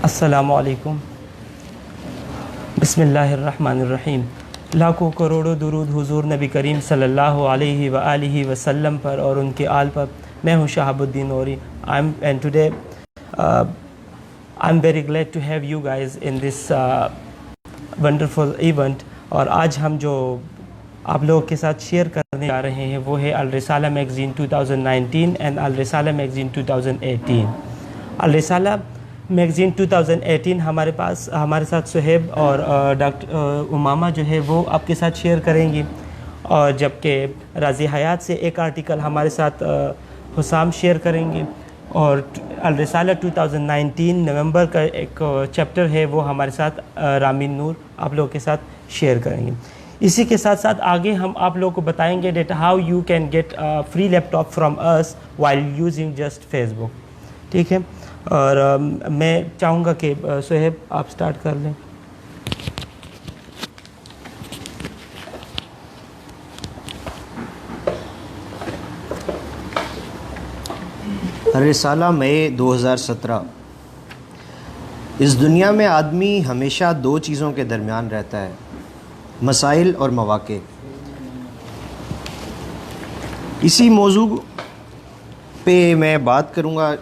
السلام علیکم. بسم اللہ الرحمن الرحیم. لاکھوں کروڑوں درود حضور نبی کریم صلی اللہ علیہ وآلہ وسلم پر اور ان کے آل پر. میں ہوں شہاب الدین نوری. And today I'm very glad to have you guys in this wonderful event. اور آج ہم جو آپ لوگوں کے ساتھ شیئر کرنے جا رہے ہیں وہ ہے الرسالہ magazine 2019 and Al-Risala magazine 2018. Al-Risala magazine 2018 ہمارے ساتھ صہیب اور ڈاکٹر امامہ جو ہے وہ آپ کے ساتھ شیئر کریں گی, اور جبکہ راضی حیات سے ایک آرٹیکل ہمارے ساتھ حسام شیئر کریں گے, اور الرسالہ 2019 نومبر کا ایک چیپٹر ہے وہ ہمارے ساتھ رامین نور آپ لوگوں کے ساتھ شیئر کریں گے. اسی کے ساتھ ساتھ آگے ہم آپ لوگوں کو بتائیں گے that how you can get free laptop from اس while using just Facebook. ٹھیک ہے, اور میں چاہوں گا کہ صہیب آپ سٹارٹ کر لیں. رسالہ مئی 2017. اس دنیا میں آدمی ہمیشہ دو چیزوں کے درمیان رہتا ہے, مسائل اور مواقع. اسی موضوع پہ میں بات کروں گا.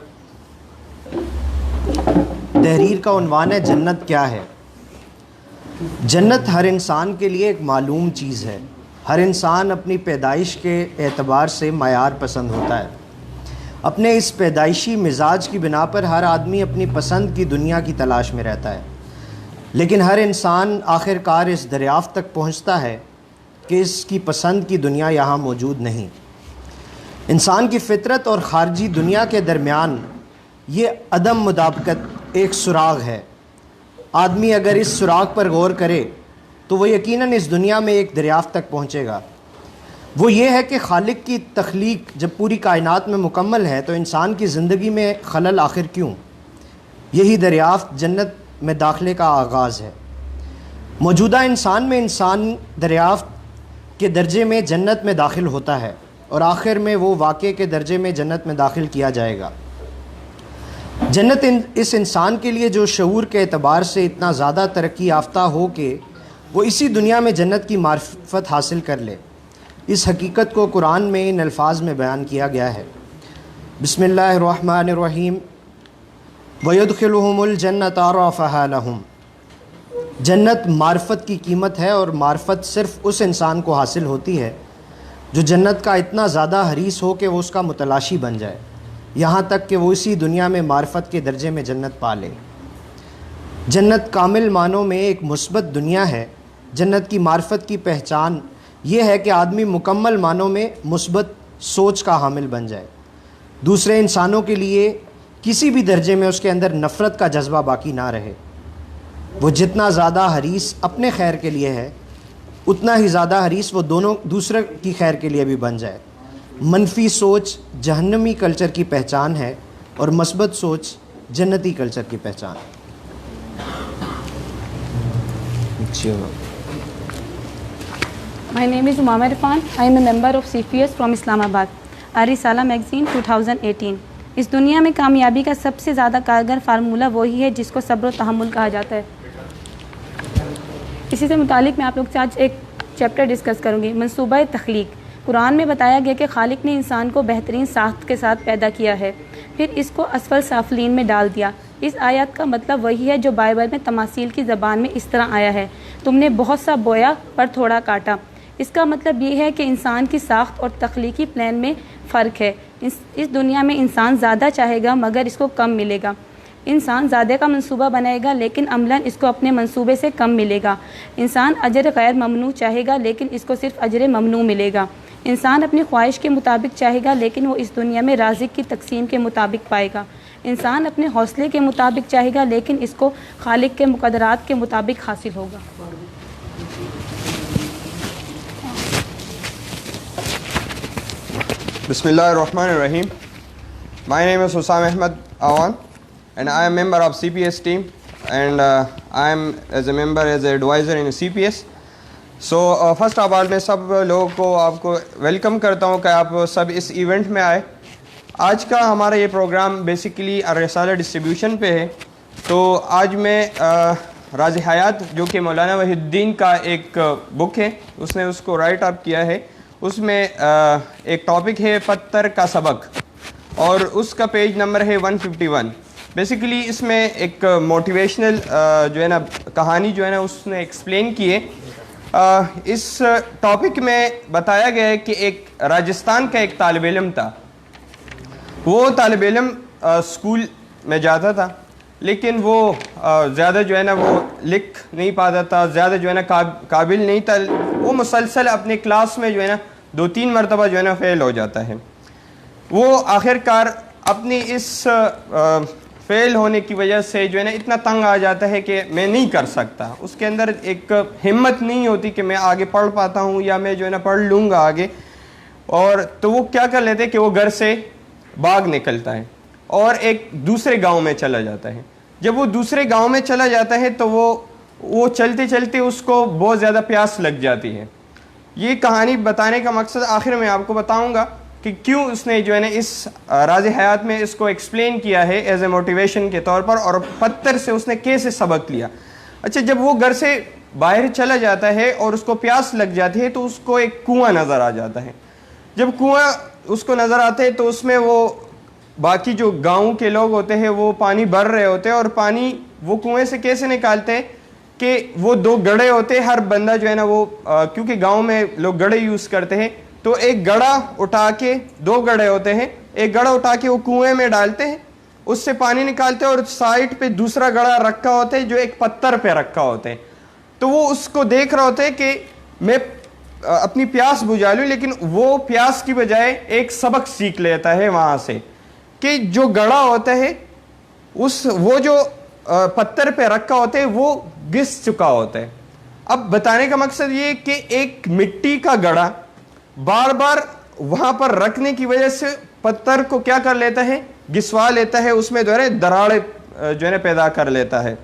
تحریر کا عنوان ہے جنت کیا ہے. جنت ہر انسان کے لیے ایک معلوم چیز ہے. ہر انسان اپنی پیدائش کے اعتبار سے معیار پسند ہوتا ہے. اپنے اس پیدائشی مزاج کی بنا پر ہر آدمی اپنی پسند کی دنیا کی تلاش میں رہتا ہے, لیکن ہر انسان آخر کار اس دریافت تک پہنچتا ہے کہ اس کی پسند کی دنیا یہاں موجود نہیں. انسان کی فطرت اور خارجی دنیا کے درمیان یہ عدم مطابقت ایک سراغ ہے. آدمی اگر اس سراغ پر غور کرے تو وہ یقیناً اس دنیا میں ایک دریافت تک پہنچے گا. وہ یہ ہے کہ خالق کی تخلیق جب پوری کائنات میں مکمل ہے تو انسان کی زندگی میں خلل آخر کیوں. یہی دریافت جنت میں داخلے کا آغاز ہے. موجودہ انسان میں انسان دریافت کے درجے میں جنت میں داخل ہوتا ہے, اور آخر میں وہ واقع کے درجے میں جنت میں داخل کیا جائے گا. جنت اس انسان کے لیے جو شعور کے اعتبار سے اتنا زیادہ ترقی یافتہ ہو کہ وہ اسی دنیا میں جنت کی معرفت حاصل کر لے. اس حقیقت کو قرآن میں ان الفاظ میں بیان کیا گیا ہے. بسم اللہ الرحمن الرحیم. وَيُدْخِلُهُمُ الْجَنَّةَ عَرَّفَهَا لَهُمْ. جنت معرفت کی قیمت ہے, اور معرفت صرف اس انسان کو حاصل ہوتی ہے جو جنت کا اتنا زیادہ حریص ہو کہ وہ اس کا متلاشی بن جائے, یہاں تک کہ وہ اسی دنیا میں معرفت کے درجے میں جنت پا لے. جنت کامل معنوں میں ایک مثبت دنیا ہے. جنت کی معرفت کی پہچان یہ ہے کہ آدمی مکمل معنوں میں مثبت سوچ کا حامل بن جائے. دوسرے انسانوں کے لیے کسی بھی درجے میں اس کے اندر نفرت کا جذبہ باقی نہ رہے. وہ جتنا زیادہ حریص اپنے خیر کے لیے ہے اتنا ہی زیادہ حریص وہ دوسرے کی خیر کے لیے بھی بن جائے. منفی سوچ جہنمی کلچر کی پہچان ہے, اور مثبت سوچ جنتی کلچر کی پہچان. My name is Umama Irfan. I am a member of CPS from Islamabad. Al-Risala magazine 2018. اس دنیا میں کامیابی کا سب سے زیادہ کارگر فارمولہ وہی ہے جس کو صبر و تحمل کہا جاتا ہے. اسی سے متعلق میں آپ لوگ سے آج ایک چیپٹر ڈسکس کروں گی, منصوبہ تخلیق. قرآن میں بتایا گیا کہ خالق نے انسان کو بہترین ساخت کے ساتھ پیدا کیا ہے, پھر اس کو اسفل سافلین میں ڈال دیا. اس آیات کا مطلب وہی ہے جو بائبل میں تماثیل کی زبان میں اس طرح آیا ہے, تم نے بہت سا بویا پر تھوڑا کاٹا. اس کا مطلب یہ ہے کہ انسان کی ساخت اور تخلیقی پلان میں فرق ہے. اس دنیا میں انسان زیادہ چاہے گا مگر اس کو کم ملے گا. انسان زیادہ کا منصوبہ بنائے گا لیکن عملاً اس کو اپنے منصوبے سے کم ملے گا. انسان اجر غیر ممنوع چاہے گا لیکن اس کو صرف اجر ممنوع ملے گا. انسان اپنی خواہش کے مطابق چاہے گا لیکن وہ اس دنیا میں رازق کی تقسیم کے مطابق پائے گا. انسان اپنے حوصلے کے مطابق چاہے گا لیکن اس کو خالق کے مقدرات کے مطابق حاصل ہوگا. بسم اللہ الرحمن الرحیم. My name is Hussam Ahmed Awan and I am member of CPS team and I am as a member as an advisor in CPS. So first of all میں سب لوگوں کو آپ کو ویلکم کرتا ہوں کہ آپ سب اس ایونٹ میں آئے. آج کا ہمارا یہ پروگرام بیسیکلی الرسالہ ڈسٹریبیوشن پہ ہے. تو آج میں راز حیات جو کہ مولانا وحید الدین کا ایک بک ہے، اس نے اس کو رائٹ اپ کیا ہے، اس میں ایک ٹاپک ہے پتھر کا سبق، اور اس کا پیج نمبر ہے 151۔ بیسیکلی اس میں ایک موٹیویشنل جو ہے نا کہانی جو ہے نا اس نے ایکسپلین کی ہے۔ اس ٹاپک میں بتایا گیا ہے کہ ایک راجستھان کا ایک طالب علم تھا، وہ طالب علم اسکول میں جاتا تھا، لیکن وہ زیادہ جو ہے نا وہ لکھ نہیں پاتا تھا، زیادہ جو ہے نا قابل نہیں تھا، وہ مسلسل اپنے کلاس میں جو ہے نا 2-3 مرتبہ جو ہے نا فیل ہو جاتا ہے۔ وہ آخر کار اپنی اس فیل ہونے کی وجہ سے جو ہے نا اتنا تنگ آ جاتا ہے کہ میں نہیں کر سکتا، اس کے اندر ایک ہمت نہیں ہوتی کہ میں آگے پڑھ پاتا ہوں یا میں جو ہے نا پڑھ لوں گا آگے، اور تو وہ کیا کر لیتے کہ وہ گھر سے بھاگ نکلتا ہے اور ایک دوسرے گاؤں میں چلا جاتا ہے۔ جب وہ دوسرے گاؤں میں چلا جاتا ہے تو وہ چلتے چلتے اس کو بہت زیادہ پیاس لگ جاتی ہے۔ یہ کہانی بتانے کا مقصد آخر میں آپ کو بتاؤں گا کہ کیوں اس نے جو ہے نا اس راز حیات میں اس کو ایکسپلین کیا ہے ایز اے موٹیویشن کے طور پر، اور پتھر سے اس نے کیسے سبق لیا۔ اچھا، جب وہ گھر سے باہر چلا جاتا ہے اور اس کو پیاس لگ جاتی ہے تو اس کو ایک کنواں نظر آ جاتا ہے۔ جب کنواں اس کو نظر آتا ہے تو اس میں وہ باقی جو گاؤں کے لوگ ہوتے ہیں وہ پانی بھر رہے ہوتے ہیں، اور پانی وہ کنویں سے کیسے نکالتے ہیں کہ وہ 2 گڑھے ہوتے ہیں، ہر بندہ جو ہے نا وہ کیونکہ گاؤں میں لوگ گڑھے یوز کرتے ہیں، تو ایک گڑھا اٹھا کے 2 گڑھے ہوتے ہیں، ایک گڑھا اٹھا کے وہ کنویں میں ڈالتے ہیں، اس سے پانی نکالتے ہیں، اور سائڈ پہ دوسرا گڑھا رکھا ہوتا ہے جو ایک پتھر پہ رکھا ہوتا ہے۔ تو وہ اس کو دیکھ رہا ہوتا ہے کہ میں اپنی پیاس بجھا لوں، لیکن وہ پیاس کی بجائے ایک سبق سیکھ لیتا ہے وہاں سے کہ جو گڑھا ہوتا ہے وہ جو پتھر پہ رکھا ہوتا ہے وہ گھس چکا ہوتا ہے۔ اب بتانے کا مقصد یہ کہ ایک مٹی کا گڑھا بار بار وہاں پر رکھنے کی وجہ سے پتھر کو کیا کر لیتا ہے، گھسوا لیتا ہے، اس میں جو ہے دراڑیں جو ہے نا پیدا کر لیتا ہے۔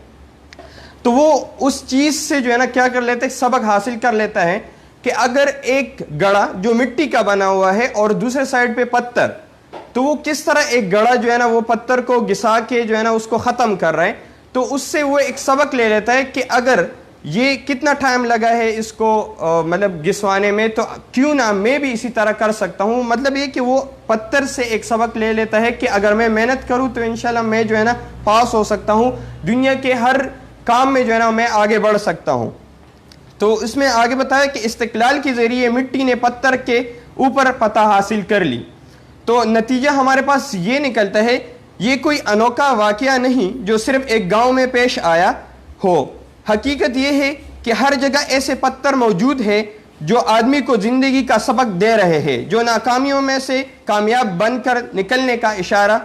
تو وہ اس چیز سے جو ہے نا کیا کر لیتا ہے، سبق حاصل کر لیتا ہے کہ اگر ایک گڑھا جو مٹی کا بنا ہوا ہے اور دوسرے سائڈ پہ پتھر، تو وہ کس طرح ایک گڑھا جو ہے نا وہ پتھر کو گھسا کے جو ہے نا اس کو ختم کر رہے ہیں۔ تو اس سے وہ ایک سبق لے لیتا ہے کہ اگر یہ کتنا ٹائم لگا ہے اس کو مطلب گھسوانے میں، تو کیوں نہ میں بھی اسی طرح کر سکتا ہوں۔ مطلب یہ کہ وہ پتھر سے ایک سبق لے لیتا ہے کہ اگر میں محنت کروں تو انشاءاللہ میں جو ہے نا پاس ہو سکتا ہوں، دنیا کے ہر کام میں جو ہے نا میں آگے بڑھ سکتا ہوں۔ تو اس میں آگے بتایا کہ استقلال کے ذریعے مٹی نے پتھر کے اوپر فتح حاصل کر لی۔ تو نتیجہ ہمارے پاس یہ نکلتا ہے، یہ کوئی انوکھا واقعہ نہیں جو صرف ایک گاؤں میں پیش آیا ہو۔ حقیقت یہ ہے کہ ہر جگہ ایسے پتھر موجود ہیں جو آدمی کو زندگی کا سبق دے رہے ہیں، جو ناکامیوں میں سے کامیاب بن کر نکلنے کا اشارہ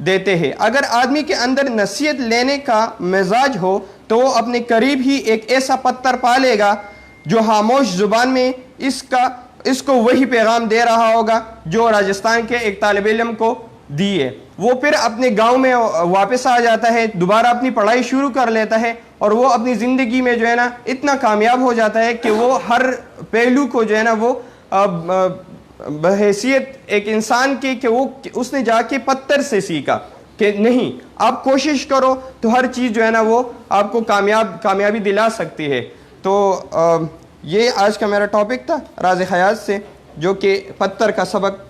دیتے ہیں۔ اگر آدمی کے اندر نصیحت لینے کا مزاج ہو تو وہ اپنے قریب ہی ایک ایسا پتھر پالے گا جو خاموش زبان میں اس کو وہی پیغام دے رہا ہوگا جو راجستھان کے ایک طالب علم کو دیے۔ وہ پھر اپنے گاؤں میں واپس آ جاتا ہے، دوبارہ اپنی پڑھائی شروع کر لیتا ہے، اور وہ اپنی زندگی میں جو ہے نا اتنا کامیاب ہو جاتا ہے کہ وہ ہر پہلو کو جو ہے نا وہ بحیثیت ایک انسان کی کہ وہ اس نے جا کے پتھر سے سیکھا کہ نہیں، آپ کوشش کرو تو ہر چیز جو ہے نا وہ آپ کو کامیابی دلا سکتی ہے۔ تو یہ آج کا میرا ٹاپک تھا راز حیات سے، جو کہ پتھر کا سبق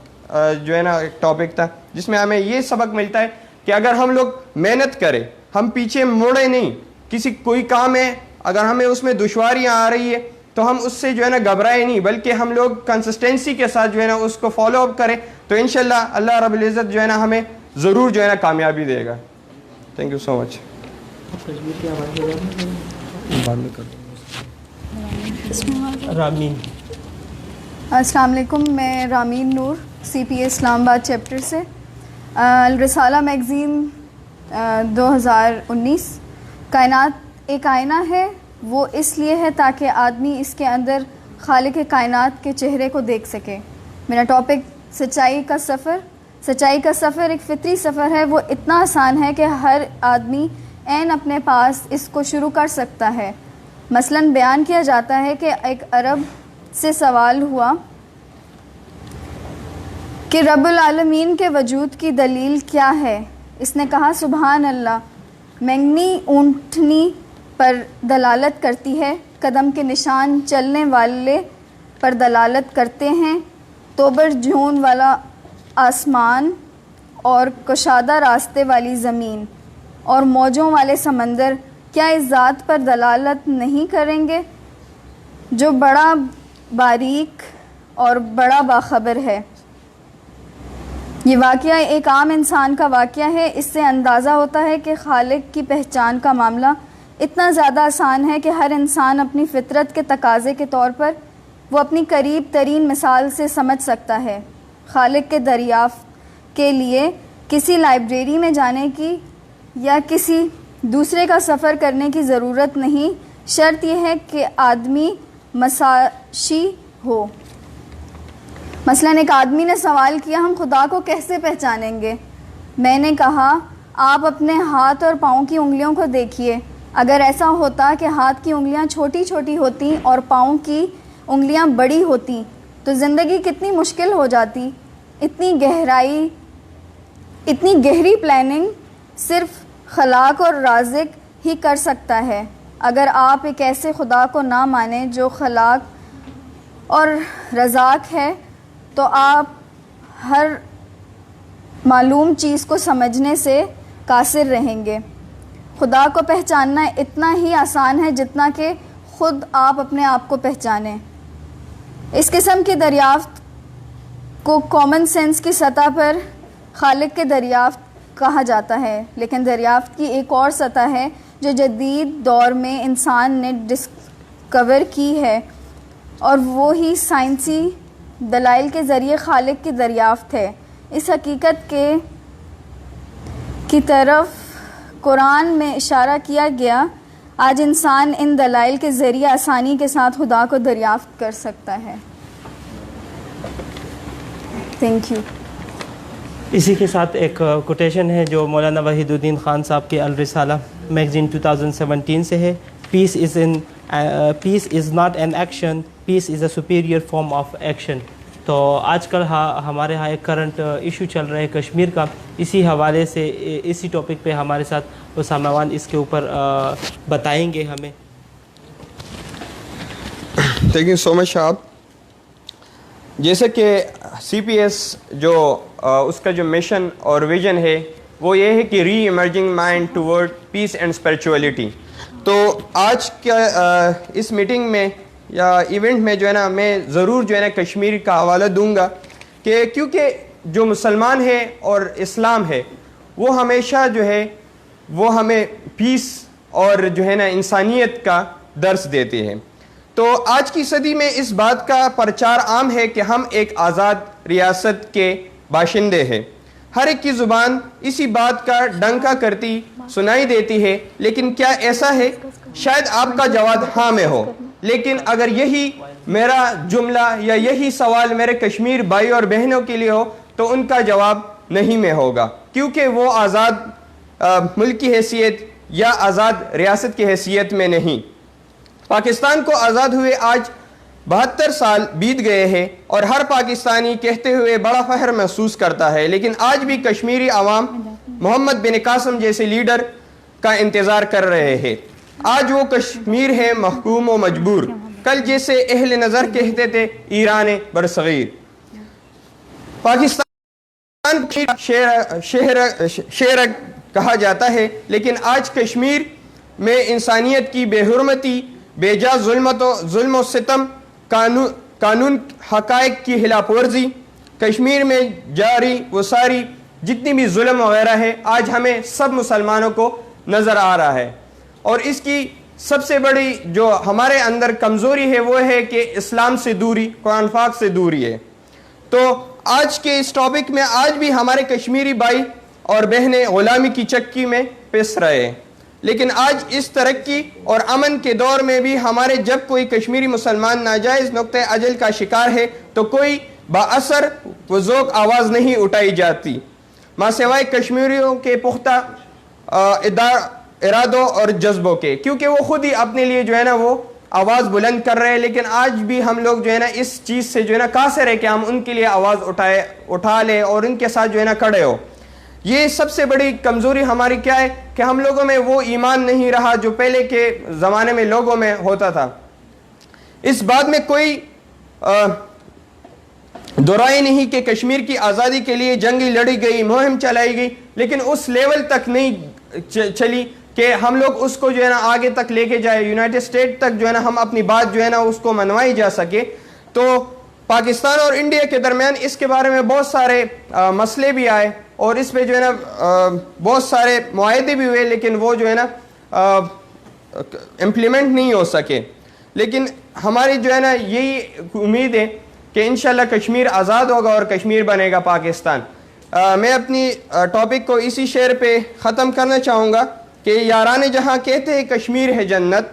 جو ہے نا ایک ٹاپک تھا، جس میں ہمیں یہ سبق ملتا ہے کہ اگر ہم لوگ محنت کریں، ہم پیچھے مڑے نہیں، کوئی کام ہے اگر ہمیں اس میں دشواریاں آ رہی ہے تو ہم اس سے جو ہے نا گھبرائے نہیں، بلکہ ہم لوگ کنسسٹنسی کے ساتھ جو ہے نا اس کو فالو اپ کریں، تو انشاءاللہ اللہ رب العزت جو ہے نا ہمیں ضرور جو ہے نا کامیابی دے گا۔ Thank you so much. Rameen, السلام علیکم، میں رامین نور سی پی ایس اسلام آباد چیپٹر سے۔ الرسالہ میگزین 2019۔ کائنات ایک آئینہ ہے، وہ اس لیے ہے تاکہ آدمی اس کے اندر خالق کائنات کے چہرے کو دیکھ سکے۔ میرا ٹاپک سچائی کا سفر۔ سچائی کا سفر ایک فطری سفر ہے، وہ اتنا آسان ہے کہ ہر آدمی عین اپنے پاس اس کو شروع کر سکتا ہے۔ مثلاً بیان کیا جاتا ہے کہ ایک عرب سے سوال ہوا کہ رب العالمین کے وجود کی دلیل کیا ہے؟ اس نے کہا سبحان اللہ، مینگنی اونٹنی پر دلالت کرتی ہے، قدم کے نشان چلنے والے پر دلالت کرتے ہیں، توبر جھون والا آسمان اور کشادہ راستے والی زمین اور موجوں والے سمندر کیا اس ذات پر دلالت نہیں کریں گے جو بڑا باریک اور بڑا باخبر ہے؟ یہ واقعہ ایک عام انسان کا واقعہ ہے۔ اس سے اندازہ ہوتا ہے کہ خالق کی پہچان کا معاملہ اتنا زیادہ آسان ہے کہ ہر انسان اپنی فطرت کے تقاضے کے طور پر وہ اپنی قریب ترین مثال سے سمجھ سکتا ہے۔ خالق کے دریافت کے لیے کسی لائبریری میں جانے کی یا کسی دوسرے کا سفر کرنے کی ضرورت نہیں، شرط یہ ہے کہ آدمی مساشی ہو۔ مثلاً ایک آدمی نے سوال کیا، ہم خدا کو کیسے پہچانیں گے؟ میں نے کہا، آپ اپنے ہاتھ اور پاؤں کی انگلیوں کو دیکھیے۔ اگر ایسا ہوتا کہ ہاتھ کی انگلیاں چھوٹی چھوٹی ہوتیں اور پاؤں کی انگلیاں بڑی ہوتیں تو زندگی کتنی مشکل ہو جاتی۔ اتنی گہری پلاننگ صرف خلاق اور رازق ہی کر سکتا ہے۔ اگر آپ ایک ایسے خدا کو نہ مانیں جو خلاق اور رزاق ہے تو آپ ہر معلوم چیز کو سمجھنے سے قاصر رہیں گے۔ خدا کو پہچاننا اتنا ہی آسان ہے جتنا کہ خود آپ اپنے آپ کو پہچانیں۔ اس قسم کی دریافت کو کامن سینس کی سطح پر خالق کے دریافت کہا جاتا ہے، لیکن دریافت کی ایک اور سطح ہے جو جدید دور میں انسان نے ڈسکور کی ہے، اور وہی سائنسی دلائل کے ذریعے خالق کی دریافت ہے۔ اس حقیقت کی طرف قرآن میں اشارہ کیا گیا۔ آج انسان ان دلائل کے ذریعے آسانی کے ساتھ خدا کو دریافت کر سکتا ہے۔ Thank you. اسی کے ساتھ ایک کوٹیشن ہے جو مولانا وحید الدین خان صاحب کے الرسالہ میگزین 2017 سے ہے۔ Peace is not an action, peace is a superior form of action. تو آج کل ہمارے ہاں ایک کرنٹ ایشو چل رہا ہے کشمیر کا، اسی حوالے سے اسی ٹاپک پہ ہمارے ساتھ اسامہ وان اس کے اوپر بتائیں گے ہمیں۔ تھینک یو سو مچ صاحب۔ جیسے کہ سی پی ایس جو اس کا جو مشن اور ویژن ہے وہ یہ ہے کہ reemerging mind toward peace and spirituality. تو آج کا اس میٹنگ میں یا ایونٹ میں جو ہے نا میں ضرور جو ہے نا کشمیر کا حوالہ دوں گا، کہ کیونکہ جو مسلمان ہے اور اسلام ہے وہ ہمیشہ جو ہے وہ ہمیں پیس اور جو ہے نا انسانیت کا درس دیتے ہیں۔ تو آج کی صدی میں اس بات کا پرچار عام ہے کہ ہم ایک آزاد ریاست کے باشندے ہیں۔ ہر ایک کی زبان اسی بات کا ڈنکا کرتی سنائی دیتی ہے، لیکن کیا ایسا ہے؟ شاید آپ کا جواب ہاں میں ہو، لیکن اگر یہی میرا جملہ یا یہی سوال میرے کشمیر بھائی اور بہنوں کے لیے ہو تو ان کا جواب نہیں میں ہوگا، کیونکہ وہ آزاد ملک کی حیثیت یا آزاد ریاست کی حیثیت میں نہیں۔ پاکستان کو آزاد ہوئے آج 72 سال بیت گئے ہیں اور ہر پاکستانی کہتے ہوئے بڑا فخر محسوس کرتا ہے، لیکن آج بھی کشمیری عوام محمد بن قاسم جیسے لیڈر کا انتظار کر رہے ہیں۔ آج وہ کشمیر ہے محکوم و مجبور، کل جیسے اہل نظر کہتے تھے ایران برصغیر۔ پاکستان شہر کہا جاتا ہے، لیکن آج کشمیر میں انسانیت کی بے حرمتی، بے جا ظلم و ستم، قانون حقائق کی خلاف ورزی، کشمیر میں جاری و ساری جتنی بھی ظلم وغیرہ ہے آج ہمیں سب مسلمانوں کو نظر آ رہا ہے۔ اور اس کی سب سے بڑی جو ہمارے اندر کمزوری ہے وہ ہے کہ اسلام سے دوری، قرآن پاک سے دوری ہے۔ تو آج کے اس ٹاپک میں آج بھی ہمارے کشمیری بھائی اور بہنیں غلامی کی چکی میں پس رہے ہیں، لیکن آج اس ترقی اور امن کے دور میں بھی ہمارے جب کوئی کشمیری مسلمان ناجائز نقطہ اجل کا شکار ہے تو کوئی با اثر و ذوق آواز نہیں اٹھائی جاتی، ماں سوائے کشمیریوں کے پختہ ارادوں اور جذبوں کے، کیونکہ وہ خود ہی اپنے لیے جو ہے نا وہ آواز بلند کر رہے ہیں۔ لیکن آج بھی ہم لوگ جو ہے نا اس چیز سے جو ہے نا قاصر ہے کہ ہم ان کے لیے آواز اٹھا لیں اور ان کے ساتھ جو ہے نا کھڑے ہو۔ یہ سب سے بڑی کمزوری ہماری کیا ہے کہ ہم لوگوں میں وہ ایمان نہیں رہا جو پہلے کے زمانے میں لوگوں میں ہوتا تھا. اس بات میں کوئی دو رائے نہیں کہ کشمیر کی آزادی کے لیے جنگی لڑی گئی, مہم چلائی گئی, لیکن اس لیول تک نہیں چلی کہ ہم لوگ اس کو جو ہے نا آگے تک لے کے جائے, یونائٹڈ اسٹیٹ تک جو ہے نا ہم اپنی بات جو ہے نا اس کو منوائی جا سکے. تو پاکستان اور انڈیا کے درمیان اس کے بارے میں بہت سارے مسئلے بھی آئے اور اس پہ جو ہے نا بہت سارے معاہدے بھی ہوئے, لیکن وہ جو ہے نا امپلیمنٹ نہیں ہو سکے. لیکن ہماری جو ہے نا یہی امید ہے کہ انشاءاللہ کشمیر آزاد ہوگا اور کشمیر بنے گا پاکستان. میں اپنی ٹاپک کو اسی شعر پہ ختم کرنا چاہوں گا کہ یاران جہاں کہتے ہیں کشمیر ہے جنت,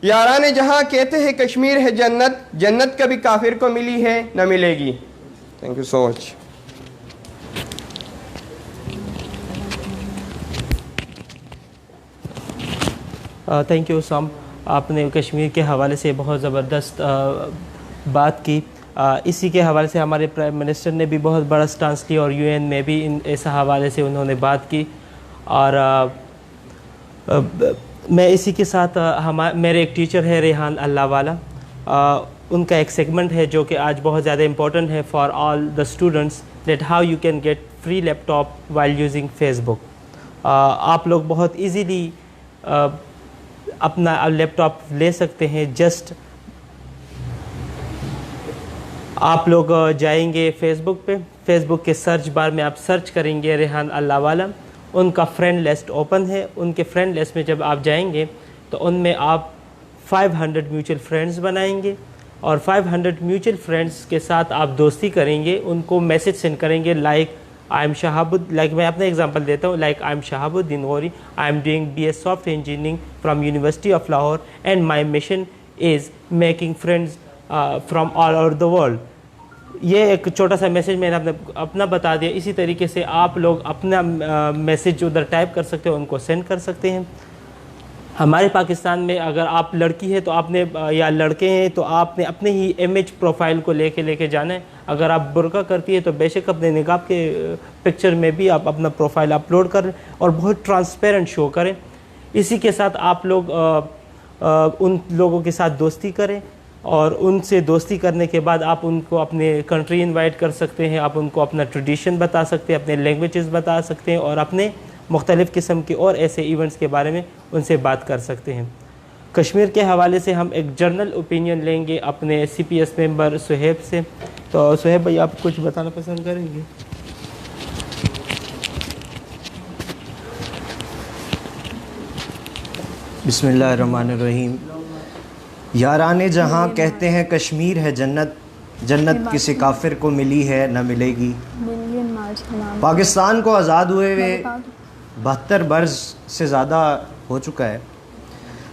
یاران جہاں کہتے ہیں کشمیر ہے جنت, جنت کبھی کافر کو ملی ہے نہ ملے گی. Thank you so much. Thank you سام. آپ نے کشمیر کے حوالے سے بہت زبردست بات کی. اسی کے حوالے سے ہمارے پرائم منسٹر نے بھی بہت بڑا سٹانس لیا اور UN میں بھی اس حوالے سے انہوں نے بات کی. اور میں اسی کے ساتھ میرے ایک ٹیچر ہے ریحان اللہ والا, ان کا ایک سیگمنٹ ہے جو کہ آج بہت زیادہ امپورٹنٹ ہے for all the students, that how you can get free laptop while using Facebook. آپ لوگ بہت ایزیلی اپنا لیپ ٹاپ لے سکتے ہیں. جسٹ آپ لوگ جائیں گے فیس بک پہ, فیس بک کے سرچ بار میں آپ سرچ کریں گے ریحان اللہ والا, ان کا فرینڈ لسٹ اوپن ہے. ان کے فرینڈ لسٹ میں جب آپ جائیں گے تو ان میں آپ 500 میوچل فرینڈز بنائیں گے اور 500 میوچل فرینڈز کے ساتھ آپ دوستی کریں گے. ان کو میسج سینڈ کریں گے like I am Shahab, like میں اپنا ایگزامپل دیتا ہوں, like I am Shahab Uddin Ghori, I am doing BS soft engineering from university of Lahore and my mission is making friends from all over the world. یہ ایک چھوٹا سا message میں نے اپنا بتا دیا. اسی طریقے سے آپ لوگ اپنا میسیج ادھر ٹائپ کر سکتے ہیں, ان کو سینڈ کر سکتے ہیں. ہمارے پاکستان میں اگر آپ لڑکی ہے تو آپ نے, یا لڑکے ہیں تو آپ نے اپنے ہی امیج پروفائل کو لے کے جانا ہے. اگر آپ برقع کرتی ہے تو بے شک اپنے نقاب کے پکچر میں بھی آپ اپنا پروفائل اپلوڈ کریں اور بہت ٹرانسپیرنٹ شو کریں. اسی کے ساتھ آپ لوگ ان لوگوں کے ساتھ دوستی کریں اور ان سے دوستی کرنے کے بعد آپ ان کو اپنے کنٹری انوائٹ کر سکتے ہیں. آپ ان کو اپنا ٹریڈیشن بتا سکتے ہیں, اپنے لینگویجز بتا سکتے ہیں اور اپنے مختلف قسم کے اور ایسے ایونٹس کے بارے میں ان سے بات کر سکتے ہیں. کشمیر کے حوالے سے ہم ایک جنرل اوپینین لیں گے اپنے CPS ممبر صہیب سے. تو صہیب بھائی آپ کچھ بتانا پسند کریں گے؟ بسم اللہ الرحمن الرحیم. یاران جہاں کہتے ہیں کشمیر ہے جنت, جنت کسی کافر کو ملی ہے نہ ملے گی. پاکستان کو آزاد ہوئے ہوئے 72 برس سے زیادہ ہو چکا ہے.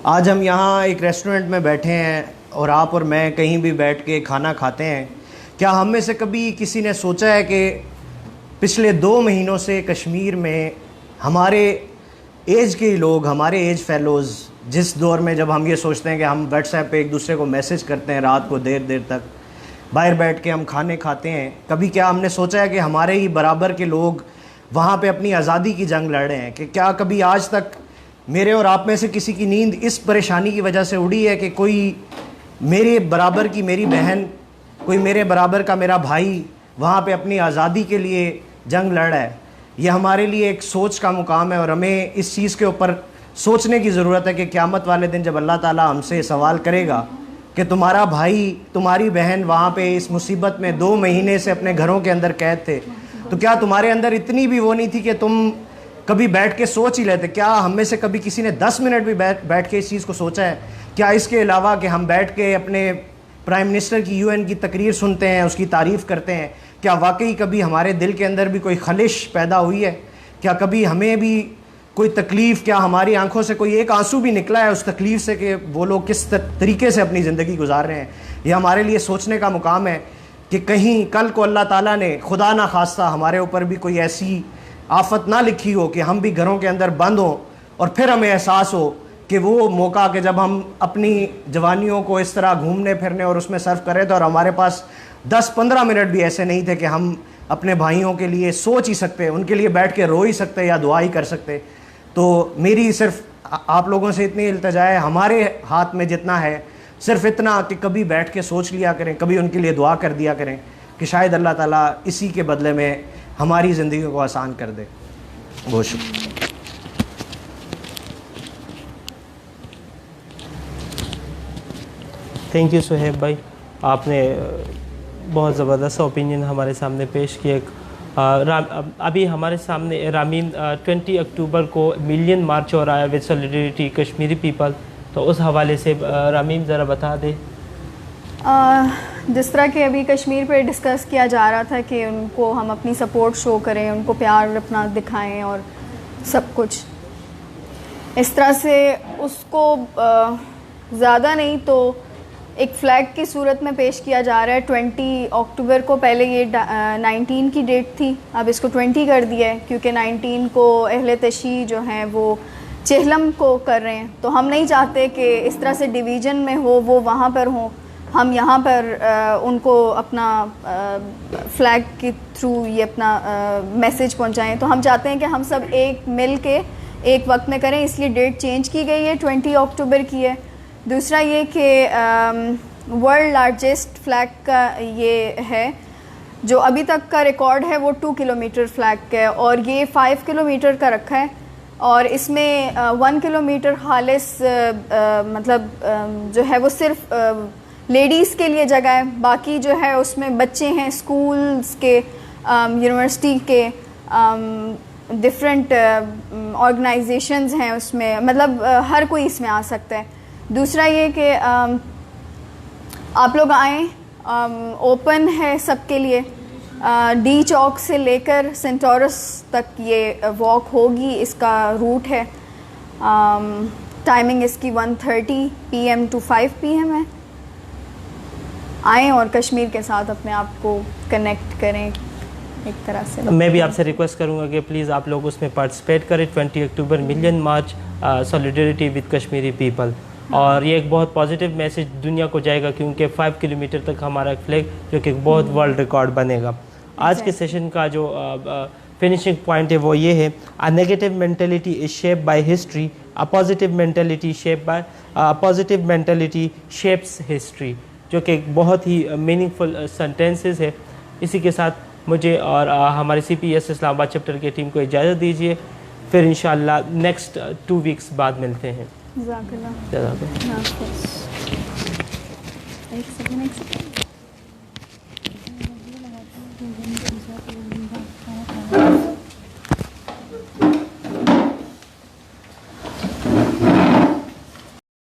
آج ہم یہاں ایک ریسٹورنٹ میں بیٹھے ہیں اور آپ اور میں کہیں بھی بیٹھ کے کھانا کھاتے ہیں. کیا ہم میں سے کبھی کسی نے سوچا ہے کہ پچھلے 2 مہینوں سے کشمیر میں ہمارے ایج کے لوگ, ہمارے ایج فیلوز, جس دور میں جب ہم یہ سوچتے ہیں کہ ہم واٹس ایپ پہ ایک دوسرے کو میسج کرتے ہیں رات کو دیر دیر تک, باہر بیٹھ کے ہم کھانے کھاتے ہیں, کبھی کیا ہم نے سوچا ہے کہ ہمارے ہی برابر کے لوگ وہاں پہ اپنی آزادی کی جنگ لڑ رہے ہیں؟ کہ کیا کبھی آج تک میرے اور آپ میں سے کسی کی نیند اس پریشانی کی وجہ سے اڑی ہے کہ کوئی میرے برابر کی میری بہن, کوئی میرے برابر کا میرا بھائی وہاں پہ اپنی آزادی کے لیے جنگ لڑ رہا ہے؟ یہ ہمارے لیے ایک سوچ کا مقام ہے اور ہمیں اس چیز کے اوپر سوچنے کی ضرورت ہے کہ قیامت والے دن جب اللہ تعالیٰ ہم سے سوال کرے گا کہ تمہارا بھائی, تمہاری بہن وہاں پہ اس مصیبت میں 2 مہینے سے اپنے گھروں کے اندر قید تھے, تو کیا تمہارے اندر اتنی بھی وہ نہیں تھی کہ تم کبھی بیٹھ کے سوچ ہی لیتے؟ کیا ہم میں سے کبھی کسی نے 10 منٹ بھی بیٹھ کے اس چیز کو سوچا ہے؟ کیا اس کے علاوہ کہ ہم بیٹھ کے اپنے پرائم منسٹر کی UN کی تقریر سنتے ہیں, اس کی تعریف کرتے ہیں, کیا واقعی کبھی ہمارے دل کے اندر بھی کوئی خلش پیدا ہوئی ہے؟ کیا کبھی ہمیں بھی کوئی تکلیف, کیا ہماری آنکھوں سے کوئی ایک آنسو بھی نکلا ہے اس تکلیف سے کہ وہ لوگ کس طریقے سے اپنی زندگی گزار رہے ہیں؟ یہ ہمارے لیے سوچنے کا مقام ہے کہ کہیں کل کو اللہ تعالیٰ نے خدا نہ خواستہ ہمارے اوپر بھی کوئی ایسی آفت نہ لکھی ہو کہ ہم بھی گھروں کے اندر بند ہوں اور پھر ہمیں احساس ہو کہ وہ موقع کہ جب ہم اپنی جوانیوں کو اس طرح گھومنے پھرنے اور اس میں صرف کرے تھے اور ہمارے پاس 10-15 منٹ بھی ایسے نہیں تھے کہ ہم اپنے بھائیوں کے لیے سوچ ہی سکتے, ان کے لیے بیٹھ کے رو ہی سکتے یا دعا ہی کر سکتے. تو میری صرف آپ لوگوں سے اتنی التجا ہے, ہمارے ہاتھ میں جتنا ہے صرف اتنا کہ کبھی بیٹھ کے سوچ لیا کریں, کبھی ان کے لیے دعا کر دیا کریں کہ شاید اللہ تعالیٰ اسی کے بدلے میں ہماری زندگی کو آسان کر دے. بہت شکریہ. تھینک یو صہیب بھائی, آپ نے بہت زبردست اوپینین ہمارے سامنے پیش کیے. ابھی ہمارے سامنے رامین 20 اکتوبر کو ملین مارچ ہو رہا ہے وتھ سولیڈریٹی کشمیری پیپل, تو اس حوالے سے رامین ذرا بتا دیں. جس طرح کہ ابھی کشمیر پہ ڈسکس کیا جا رہا تھا کہ ان کو ہم اپنی سپورٹ شو کریں, ان کو پیار اپنا دکھائیں اور سب کچھ اس طرح سے, اس کو زیادہ نہیں تو ایک فلیگ کی صورت میں پیش کیا جا رہا ہے 20 اکتوبر کو. پہلے یہ 19 کی ڈیٹ تھی, اب اس کو 20 کر دیا ہے کیونکہ 19 کو اہل تشیع جو ہیں وہ چہلم کو کر رہے ہیں. تو ہم نہیں چاہتے کہ اس طرح سے ڈویژن میں ہو, وہ وہاں پر ہوں, ہم یہاں پر ان کو اپنا فلیگ کے تھرو یہ اپنا میسج پہنچائیں. تو ہم چاہتے ہیں کہ ہم سب ایک مل کے ایک وقت میں کریں, اس لیے ڈیٹ چینج کی گئی ہے, 20 اکتوبر کی ہے. دوسرا یہ کہ ورلڈ لارجسٹ فلیگ کا یہ ہے, جو ابھی تک کا ریکارڈ ہے وہ 2 کلومیٹر فلیگ کا ہے, اور یہ 5 کلومیٹر کا رکھا ہے, اور اس میں 1 کلومیٹر خالص مطلب جو ہے وہ صرف لیڈیز کے لیے جگہ ہے, باقی جو ہے اس میں بچے ہیں, اسکولز کے, یونیورسٹی کے, ڈفرینٹ آرگنائزیشنز ہیں اس میں, مطلب ہر کوئی اس میں آ سکتا ہے. دوسرا یہ کہ آپ لوگ آئیں, اوپن ہے سب کے لیے. ڈی چوک سے لے کر سینٹورس تک یہ واک ہوگی, اس کا روٹ ہے. ٹائمنگ اس کی 1:30 PM to 5 PM ہے. آئیں اور کشمیر کے ساتھ اپنے آپ کو کنیکٹ کریں ایک طرح سے. میں بھی آپ سے ریکویسٹ کروں گا کہ پلیز آپ لوگ اس میں پارٹیسپیٹ کریں. 20 October million march solidarity with Kashmiri people, اور یہ ایک بہت پازیٹیو میسج دنیا کو جائے گا, کیونکہ 5 کلومیٹر تک ہمارا ایک فلیگ جو کہ بہت ورلڈ ریکارڈ بنے گا. آج کے سیشن کا جو فنشنگ پوائنٹ ہے وہ یہ ہے, a negative mentality is shaped by history, a positive mentality shapes history, جو کہ ایک بہت ہی میننگ فل سینٹینسز ہے. اسی کے ساتھ مجھے اور ہمارے CPS اسلام آباد چیپٹر کی ٹیم کو اجازت دیجیے, پھر انشاءاللہ نیکسٹ 2 ویکس بعد ملتے ہیں. جزاک اللہ. جزاک اللہ. ایک سیکنڈ